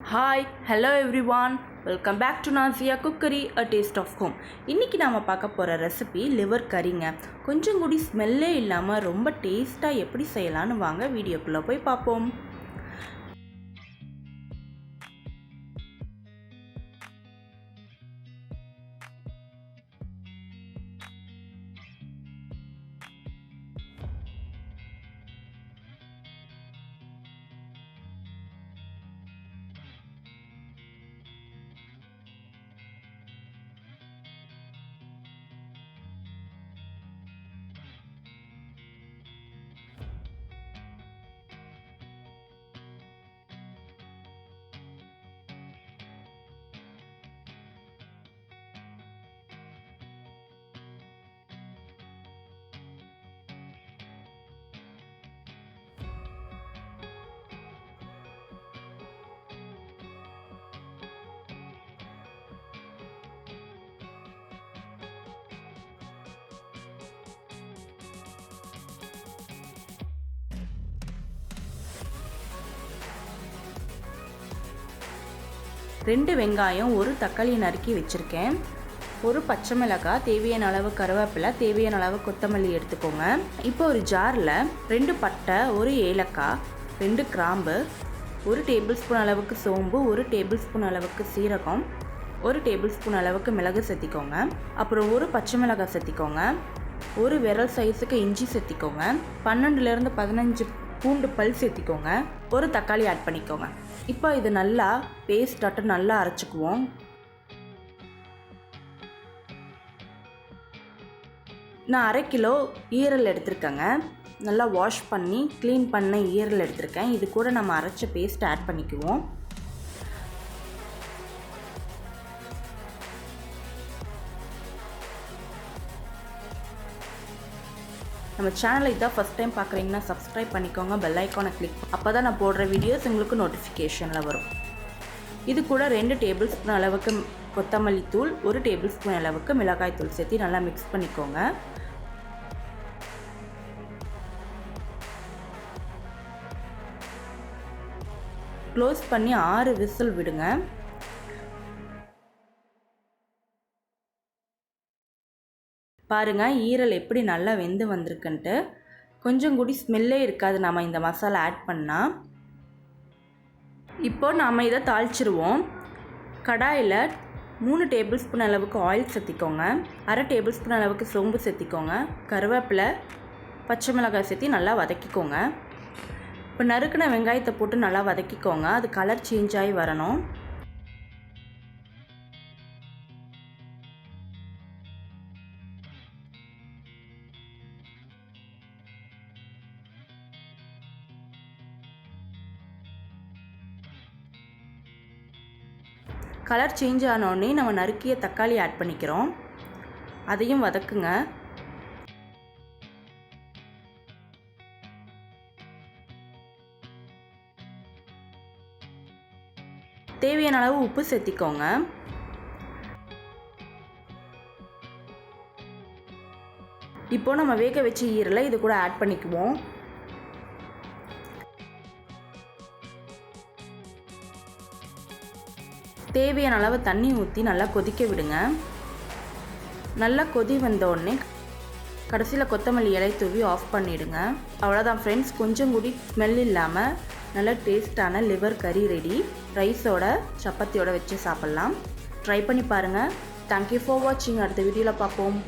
Hi, hello everyone. Welcome back to NaziaCookery, a taste of home. இன்னைக்கு நாம பார்க்க போற ரெசிபி liver curryங்க. கொஞ்சம் கூட ஸ்மெல்லே இல்லாம ரொம்ப டேஸ்டா எப்படி செய்யலாம்னு வாங்க வீடியோக்குள்ள போய் பாப்போம். ரெண்டு வெங்காயம் ஒரு தக்காளி நறுக்கி வச்சிருக்கேன். ஒரு பச்சை மிளகாய், தேவையான அளவு கருவேப்பிலை, தேவையான அளவு கொத்தமல்லி எடுத்துக்கோங்க. இப்போ ஒரு ஜாரில் 2 பட்டை, 1 ஏலக்காய், 2 கிராம்பு, 1 டேபிள் ஸ்பூன் அளவுக்கு சோம்பு, 1 டேபிள் ஸ்பூன் அளவுக்கு சீரகம், 1 டேபிள் ஸ்பூன் அளவுக்கு மிளகு சேர்த்திக்கோங்க. அப்புறம் 1 பச்சை மிளகாய் சேர்த்திக்கோங்க. 1 விரல் சைஸுக்கு இஞ்சி சேர்த்திக்கோங்க. 12லேருந்து 15 பூண்டு பல் சேர்த்திக்கோங்க. 1 தக்காளி ஆட் பண்ணிக்கோங்க. இப்போ இது நல்லா பேஸ்டாட்டு நல்லா அரைச்சிக்குவோம். நான் 1/2 கிலோ ஈரல் எடுத்திருக்கேங்க. நல்லா வாஷ் பண்ணி க்ளீன் பண்ண ஈரல் எடுத்திருக்கேன். இது கூட நம்ம அரைச்ச பேஸ்ட் ஆட் பண்ணிக்குவோம். நம்ம சேனலை இதான் ஃபஸ்ட் டைம் பார்க்குறீங்கன்னா சப்ஸ்கிரைப் பண்ணிக்கோங்க, பெல் ஐக்கானை கிளிக். அப்போ தான் நான் போடுற வீடியோஸ் உங்களுக்கு நோட்டிஃபிகேஷனில் வரும். இது கூட 2 டேபிள் ஸ்பூன் அளவுக்கு கொத்தமல்லி தூள், 1 டேபிள் ஸ்பூன் அளவுக்கு மிளகாய் தூள் சேர்த்து நல்லா மிக்ஸ் பண்ணிக்கோங்க. க்ளோஸ் பண்ணி 6 விசில் விடுங்க. பாருங்கள் ஈரல் எப்படி நல்லா வெந்து வந்திருக்குன்ட்டு. கொஞ்சம் கூடி ஸ்மெல்லே இருக்காது நம்ம இந்த மசாலா ஆட் பண்ணால். இப்போ நாம் இதை தாளிச்சிருவோம். கடாயில் 3 டேபிள் ஸ்பூன் அளவுக்கு ஆயில் சேர்த்திக்கோங்க. 1/2 டேபிள் ஸ்பூன் அளவுக்கு சோம்பு சேர்த்திக்கோங்க. கருவேப்பிலை, பச்சை மிளகாய் சேர்த்தி நல்லா வதக்கிக்கோங்க. இப்போ நறுக்கின வெங்காயத்தை போட்டு நல்லா வதக்கிக்கோங்க. அது கலர் சேஞ்ச் ஆகி வரணும். கலர் சேஞ்ச் ஆனோடனே நம்ம நறுக்கிய தக்காளி ஆட் பண்ணிக்கிறோம். அதையும் வதக்குங்க. தேவையான அளவு உப்பு சேர்த்திக்கோங்க. இப்போ நம்ம வேக வச்ச ஈரலை இது கூட ஆட் பண்ணிக்குவோம். தேவையான அளவு தண்ணி ஊற்றி நல்லா கொதிக்க விடுங்க. நல்லா கொதி வந்தோடனே கடைசியில் கொத்தமல்லி இலை தூவி ஆஃப் பண்ணிவிடுங்க. அவ்வளோதான் ஃப்ரெண்ட்ஸ், கொஞ்சம் கூடி ஸ்மெல் இல்லாமல் நல்ல டேஸ்டான லிவர் கறி ரெடி. ரைஸோட சப்பாத்தியோட வச்சு சாப்பிட்லாம். ட்ரை பண்ணி பாருங்கள். தேங்க்யூ ஃபார் வாட்சிங். அடுத்த வீடியோவில் பார்ப்போம்.